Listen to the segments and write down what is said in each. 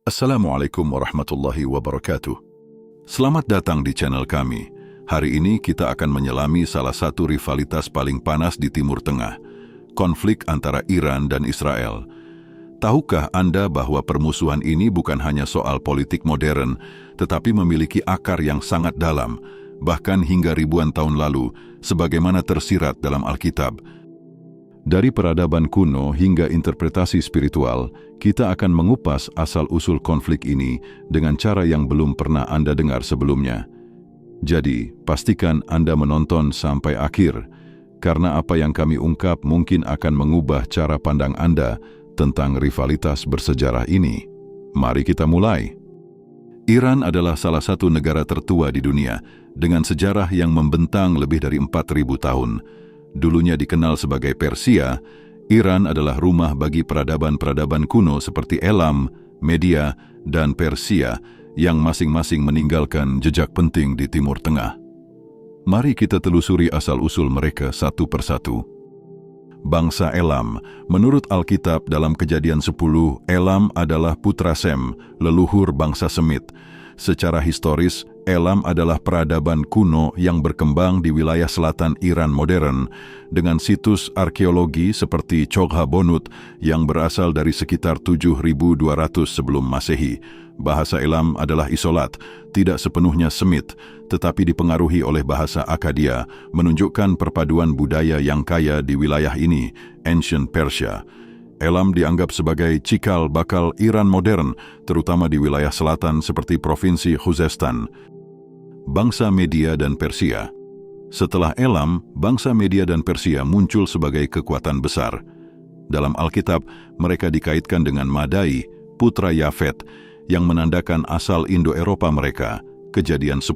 Assalamualaikum warahmatullahi wabarakatuh. Selamat datang di channel kami. Hari ini kita akan menyelami salah satu rivalitas paling panas di Timur Tengah, konflik antara Iran dan Israel. Tahukah Anda bahwa permusuhan ini bukan hanya soal politik modern, tetapi memiliki akar yang sangat dalam, bahkan hingga ribuan tahun lalu, sebagaimana tersirat dalam Alkitab. Dari peradaban kuno hingga interpretasi spiritual, kita akan mengupas asal-usul konflik ini dengan cara yang belum pernah Anda dengar sebelumnya. Jadi, pastikan Anda menonton sampai akhir, karena apa yang kami ungkap mungkin akan mengubah cara pandang Anda tentang rivalitas bersejarah ini. Mari kita mulai. Iran adalah salah satu negara tertua di dunia, dengan sejarah yang membentang lebih dari 4.000 tahun. Dulunya dikenal sebagai Persia, Iran adalah rumah bagi peradaban-peradaban kuno seperti Elam, Media, dan Persia yang masing-masing meninggalkan jejak penting di Timur Tengah. Mari kita telusuri asal-usul mereka satu persatu. Bangsa Elam, menurut Alkitab dalam Kejadian 10, Elam adalah putra Sem, leluhur bangsa Semit. Secara historis, Elam adalah peradaban kuno yang berkembang di wilayah selatan Iran modern dengan situs arkeologi seperti Chogha Bonut yang berasal dari sekitar 7.200 sebelum Masehi. Bahasa Elam adalah isolat, tidak sepenuhnya Semit, tetapi dipengaruhi oleh bahasa Akkadia, menunjukkan perpaduan budaya yang kaya di wilayah ini, Ancient Persia. Elam dianggap sebagai cikal bakal Iran modern, terutama di wilayah selatan seperti Provinsi Khuzestan. Bangsa Media dan Persia. Setelah Elam, bangsa Media dan Persia muncul sebagai kekuatan besar. Dalam Alkitab, mereka dikaitkan dengan Madai, putra Yafet, yang menandakan asal Indo-Eropa mereka, Kejadian 10.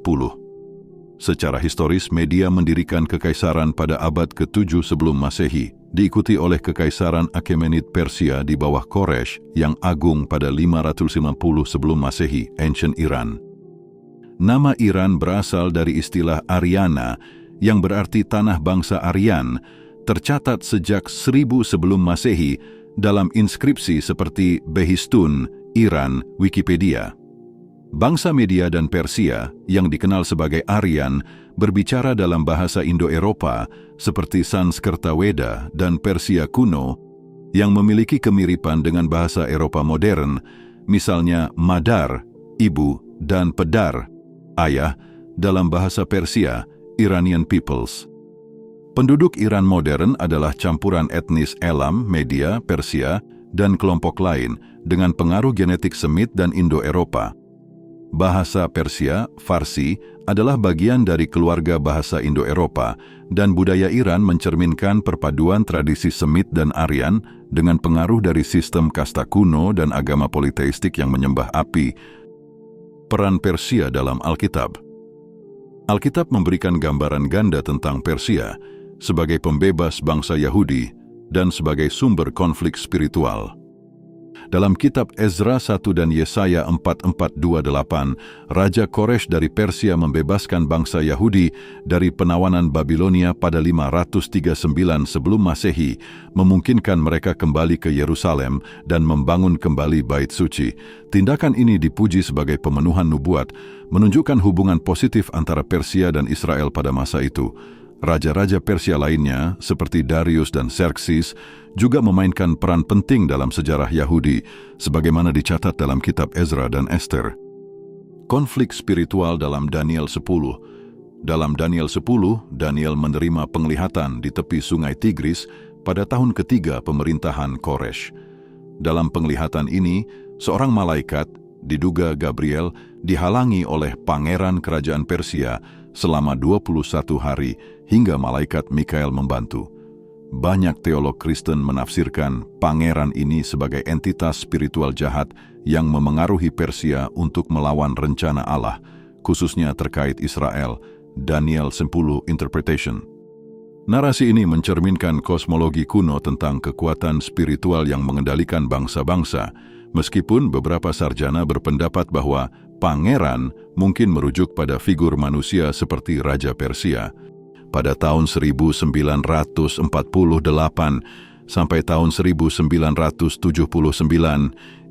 Secara historis, Media mendirikan kekaisaran pada abad ke-7 sebelum Masehi, diikuti oleh Kekaisaran Achaemenid Persia di bawah Koresh yang agung pada 550 sebelum Masehi, Ancient Iran. Nama Iran berasal dari istilah Aryana yang berarti tanah bangsa Aryan, tercatat sejak 1000 sebelum Masehi dalam inskripsi seperti Behistun, Iran, Wikipedia. Bangsa Media dan Persia, yang dikenal sebagai Aryan, berbicara dalam bahasa Indo-Eropa seperti Sanskerta Weda dan Persia kuno, yang memiliki kemiripan dengan bahasa Eropa modern, misalnya Madar, ibu, dan Pedar, ayah, dalam bahasa Persia, Iranian peoples. Penduduk Iran modern adalah campuran etnis Elam, Media, Persia, dan kelompok lain dengan pengaruh genetik Semit dan Indo-Eropa. Bahasa Persia, Farsi, adalah bagian dari keluarga bahasa Indo-Eropa, dan budaya Iran mencerminkan perpaduan tradisi Semit dan Aryan dengan pengaruh dari sistem kasta kuno dan agama politeistik yang menyembah api. Peran Persia dalam Alkitab. Alkitab memberikan gambaran ganda tentang Persia sebagai pembebas bangsa Yahudi dan sebagai sumber konflik spiritual. Dalam kitab Ezra 1 dan Yesaya 4428, Raja Koresh dari Persia membebaskan bangsa Yahudi dari penawanan Babilonia pada 539 sebelum Masehi, memungkinkan mereka kembali ke Yerusalem dan membangun kembali Bait Suci. Tindakan ini dipuji sebagai pemenuhan nubuat, menunjukkan hubungan positif antara Persia dan Israel pada masa itu. Raja-raja Persia lainnya, seperti Darius dan Xerxes, juga memainkan peran penting dalam sejarah Yahudi, sebagaimana dicatat dalam kitab Ezra dan Esther. Konflik spiritual dalam Daniel 10. Dalam Daniel 10, Daniel menerima penglihatan di tepi sungai Tigris pada tahun ketiga pemerintahan Koresh. Dalam penglihatan ini, seorang malaikat, diduga Gabriel, dihalangi oleh pangeran kerajaan Persia selama 21 hari hingga malaikat Mikael membantu. Banyak teolog Kristen menafsirkan pangeran ini sebagai entitas spiritual jahat yang memengaruhi Persia untuk melawan rencana Allah, khususnya terkait Israel. Daniel 10 Interpretation. Narasi ini mencerminkan kosmologi kuno tentang kekuatan spiritual yang mengendalikan bangsa-bangsa, meskipun beberapa sarjana berpendapat bahwa pangeran mungkin merujuk pada figur manusia seperti Raja Persia. Pada tahun 1948 sampai tahun 1979,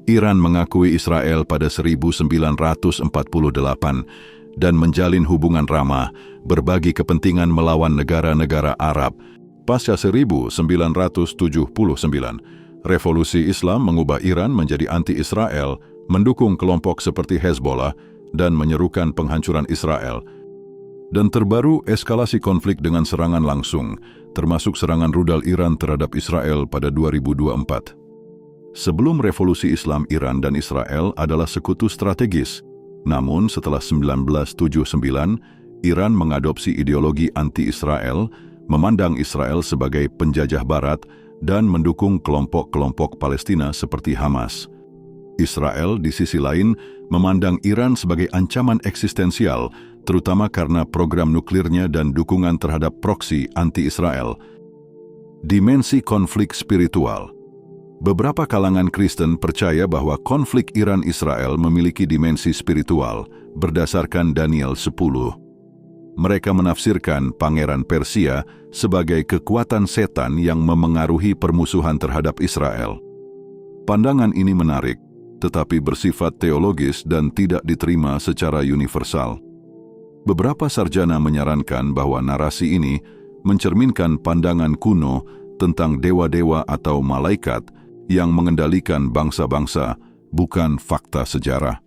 Iran mengakui Israel pada 1948 dan menjalin hubungan ramah, berbagi kepentingan melawan negara-negara Arab. Pasca 1979, Revolusi Islam mengubah Iran menjadi anti-Israel, mendukung kelompok seperti Hezbollah, dan menyerukan penghancuran Israel. Dan terbaru, eskalasi konflik dengan serangan langsung, termasuk serangan rudal Iran terhadap Israel pada 2024. Sebelum Revolusi Islam, Iran dan Israel adalah sekutu strategis. Namun setelah 1979, Iran mengadopsi ideologi anti-Israel, memandang Israel sebagai penjajah Barat, dan mendukung kelompok-kelompok Palestina seperti Hamas. Israel di sisi lain memandang Iran sebagai ancaman eksistensial, terutama karena program nuklirnya dan dukungan terhadap proksi anti-Israel. Dimensi konflik spiritual. Beberapa kalangan Kristen percaya bahwa konflik Iran-Israel memiliki dimensi spiritual berdasarkan Daniel 10. Mereka menafsirkan Pangeran Persia sebagai kekuatan setan yang memengaruhi permusuhan terhadap Israel. Pandangan ini menarik, tetapi bersifat teologis dan tidak diterima secara universal. Beberapa sarjana menyarankan bahwa narasi ini mencerminkan pandangan kuno tentang dewa-dewa atau malaikat yang mengendalikan bangsa-bangsa, bukan fakta sejarah.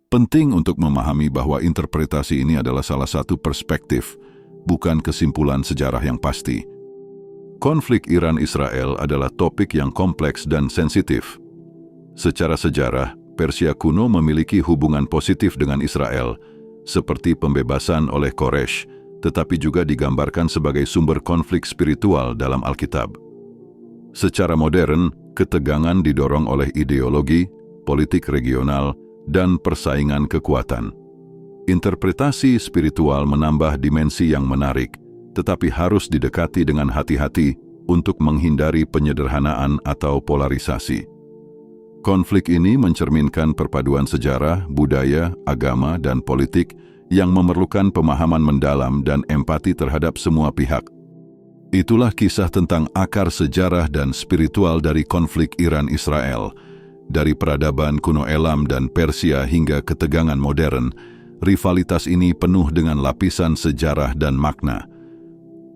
Penting untuk memahami bahwa interpretasi ini adalah salah satu perspektif, bukan kesimpulan sejarah yang pasti. Konflik Iran-Israel adalah topik yang kompleks dan sensitif. Secara sejarah, Persia kuno memiliki hubungan positif dengan Israel, seperti pembebasan oleh Quraisy, tetapi juga digambarkan sebagai sumber konflik spiritual dalam Alkitab. Secara modern, ketegangan didorong oleh ideologi, politik regional, dan persaingan kekuatan. Interpretasi spiritual menambah dimensi yang menarik, tetapi harus didekati dengan hati-hati untuk menghindari penyederhanaan atau polarisasi. Konflik ini mencerminkan perpaduan sejarah, budaya, agama, dan politik yang memerlukan pemahaman mendalam dan empati terhadap semua pihak. Itulah kisah tentang akar sejarah dan spiritual dari konflik Iran-Israel. Dari peradaban kuno Elam dan Persia hingga ketegangan modern, rivalitas ini penuh dengan lapisan sejarah dan makna.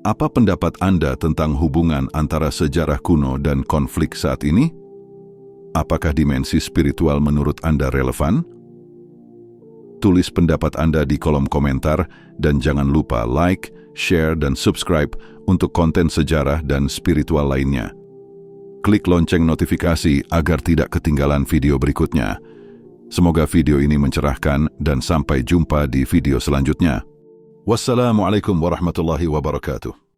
Apa pendapat Anda tentang hubungan antara sejarah kuno dan konflik saat ini? Apakah dimensi spiritual menurut Anda relevan? Tulis pendapat Anda di kolom komentar dan jangan lupa like, share, dan subscribe untuk konten sejarah dan spiritual lainnya. Klik lonceng notifikasi agar tidak ketinggalan video berikutnya. Semoga video ini mencerahkan dan sampai jumpa di video selanjutnya. Wassalamualaikum warahmatullahi wabarakatuh.